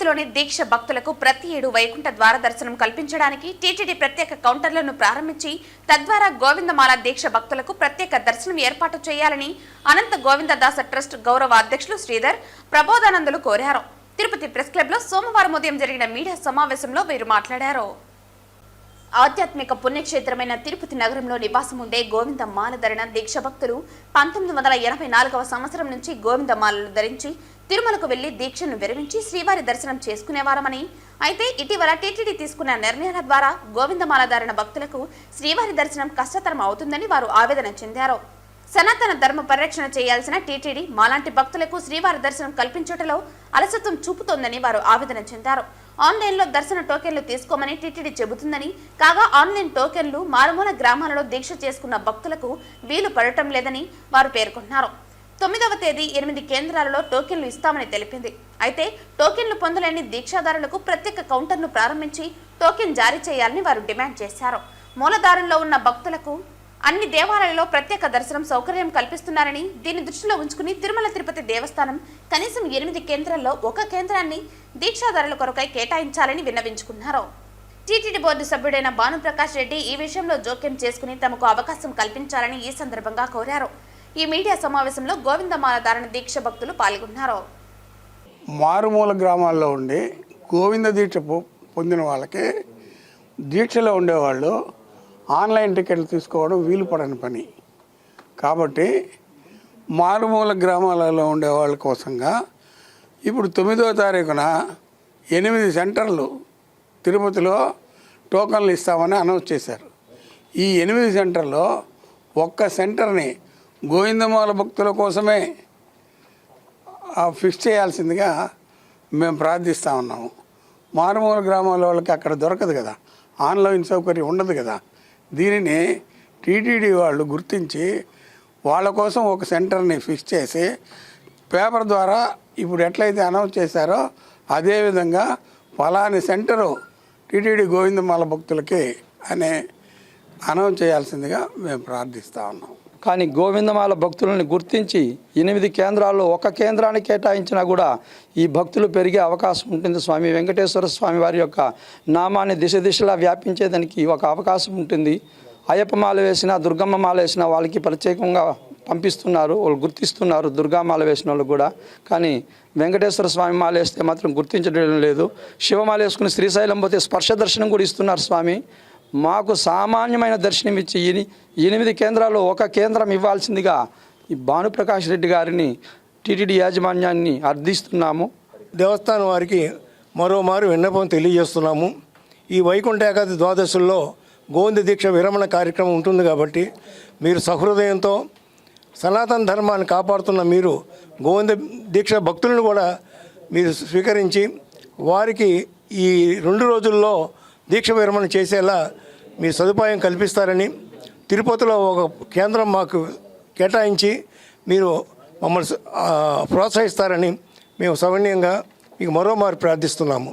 తిరుపతిలోని దీక్ష భక్తులకు ప్రతి ఏడు వైకుంఠ ద్వార దర్శనం కల్పించడానికి టీటీడీ ప్రత్యేక కౌంటర్లను ప్రారంభించి తద్వారా గోవిందమాల దీక్ష భక్తులకు ప్రత్యేక దర్శనం ఏర్పాటు చేయాలని అనంత గోవిందదాస ట్రస్ట్ గౌరవ అధ్యక్షులు శ్రీధర్ ప్రబోధానందులు కోరారు. తిరుపతి ప్రెస్ క్లబ్ లో సోమవారం ఉదయం జరిగిన మీడియా సమావేశంలో వీరు మాట్లాడారు. ఆధ్యాత్మిక పుణ్యక్షేత్రమైన తిరుపతి నగరంలో నివాసం ఉండే గోవిందమాల ధరణ దీక్ష భక్తులు 1984వ సంవత్సరం నుంచి గోవిందమాలలు ధరించి తిరుమలకు వెళ్లి దీక్షను విరమించి శ్రీవారి దర్శనం చేసుకునేవారమని, అయితే ఇటీవల టీటీడీ తీసుకున్న నిర్ణయాల ద్వారా గోవిందమాల ధారణ భక్తులకు శ్రీవారి దర్శనం కష్టతరం అవుతుందని వారు ఆవేదన చెందారు. సనాతన ధర్మ పరిరక్షణ చేయాల్సిన టీటీడీ మాలాంటి భక్తులకు శ్రీవారి దర్శనం కల్పించటంలో అలసత్వం చూపుతోందని వారు ఆవేదన చెందారు. ఆన్లైన్లో దర్శన టోకెన్లు తీసుకోమని టీటీడీ చెబుతుందని, కాగా ఆన్లైన్ టోకెన్లు మారుమూల గ్రామాలలో దీక్ష చేసుకున్న భక్తులకు వీలు పడటం లేదని వారు పేర్కొన్నారు. 9వ తేదీ 8 కేంద్రాలలో టోకెన్లు ఇస్తామని తెలిపింది. అయితే టోకెన్లు పొందలేని దీక్షాదారులకు ప్రత్యేక కౌంటర్ను ప్రారంభించి టోకెన్ జారీ చేయాలని వారు డిమాండ్ చేశారు. మూలధారంలో ఉన్న భక్తులకు అన్ని దేవాలయాల్లో ప్రత్యేక దర్శనం సౌకర్యం కల్పిస్తున్నారని, దీన్ని దృష్టిలో ఉంచుకుని తిరుమల తిరుపతి దేవస్థానం కనీసం 8 కేంద్రాల్లో ఒక కేంద్రాన్ని దీక్షాదారుల కొరకై కేటాయించాలని విన్నవించుకున్నారు. టీటీడీ బోర్డు సభ్యుడైన భానుప్రకాష్ రెడ్డి ఈ విషయంలో జోక్యం చేసుకుని తమకు అవకాశం కల్పించాలని ఈ సందర్భంగా కోరారు. ఈ మీడియా సమావేశంలో గోవిందమాల ధారణ దీక్ష భక్తులు పాల్గొన్నారు. మారుమూల గ్రామాల్లో ఉండి గోవింద దీక్ష పొందిన వాళ్ళకి దీక్షలో ఉండేవాళ్ళు ఆన్లైన్ టికెట్లు తీసుకోవడం వీలు పడని పని కాబట్టి మారుమూల గ్రామాలలో ఉండే వాళ్ళ కోసంగా ఇప్పుడు 9వ తారీఖున 8 సెంటర్లు తిరుపతిలో టోకన్లు ఇస్తామని అనౌన్స్ చేశారు. ఈ 8 సెంటర్లో ఒక్క సెంటర్ని గోవిందమాల భక్తుల కోసమే ఫిక్స్ చేయాల్సిందిగా మేము ప్రార్థిస్తూ ఉన్నాము. మారుమూల గ్రామాల వాళ్ళకి అక్కడ దొరకదు కదా, ఆన్లైన్ సౌకర్యం ఉండదు కదా. దీనిని టీటీడీ వాళ్ళు గుర్తించి వాళ్ళ కోసం ఒక సెంటర్ని ఫిక్స్ చేసి పేపర్ ద్వారా ఇప్పుడు ఎట్లయితే అనౌన్స్ చేశారో అదేవిధంగా ఫలాని సెంటరు టీటీడీ గోవిందమాల భక్తులకి అని అనౌన్స్ చేయాల్సిందిగా మేము ప్రార్థిస్తూ ఉన్నాం. కానీ గోవిందమాల భక్తులను గుర్తించి 8 కేంద్రాల్లో ఒక కేంద్రాన్ని కేటాయించినా కూడా ఈ భక్తులు పెరిగే అవకాశం ఉంటుంది. స్వామి వెంకటేశ్వర స్వామి వారి యొక్క నామాన్ని దిశలా వ్యాపించేదానికి ఒక అవకాశం ఉంటుంది. అయ్యప్ప మాల వేసినా దుర్గమ్మ మాల వేసినా వాళ్ళకి ప్రత్యేకంగా పంపిస్తున్నారు, వాళ్ళు గుర్తిస్తున్నారు దుర్గామాల వేసిన వాళ్ళు కూడా. కానీ వెంకటేశ్వర స్వామి మాల వేస్తే మాత్రం గుర్తించడం లేదు. శివమాల వేసుకుని శ్రీశైలం పోతే స్పర్శ దర్శనం కూడా ఇస్తున్నారు. స్వామి మాకు సామాన్యమైన దర్శనం ఇచ్చి 8 కేంద్రాల్లో ఒక కేంద్రం ఇవ్వాల్సిందిగా ఈ భానుప్రకాష్ రెడ్డి గారిని టీటీడీ యాజమాన్యాన్ని అర్థిస్తున్నాము. దేవస్థానం వారికి మరోమారు విన్నపం తెలియజేస్తున్నాము. ఈ వైకుంఠ ఏకాదశి ద్వాదశుల్లో గోవింద దీక్ష విరమణ కార్యక్రమం ఉంటుంది కాబట్టి మీరు సహృదయంతో సనాతన ధర్మాన్ని కాపాడుతున్న మీరు గోవింద దీక్ష భక్తులను కూడా మీరు స్వీకరించి వారికి ఈ 2 రోజుల్లో దీక్ష విరమణ చేసేలా మీ సదుపాయం కల్పిస్తారని, తిరుపతిలో ఒక కేంద్రం మాకు కేటాయించి మీరు మమ్మల్ని ప్రోత్సహిస్తారని మేము సవినయంగా మీకు మరోమారు ప్రార్థిస్తున్నాము.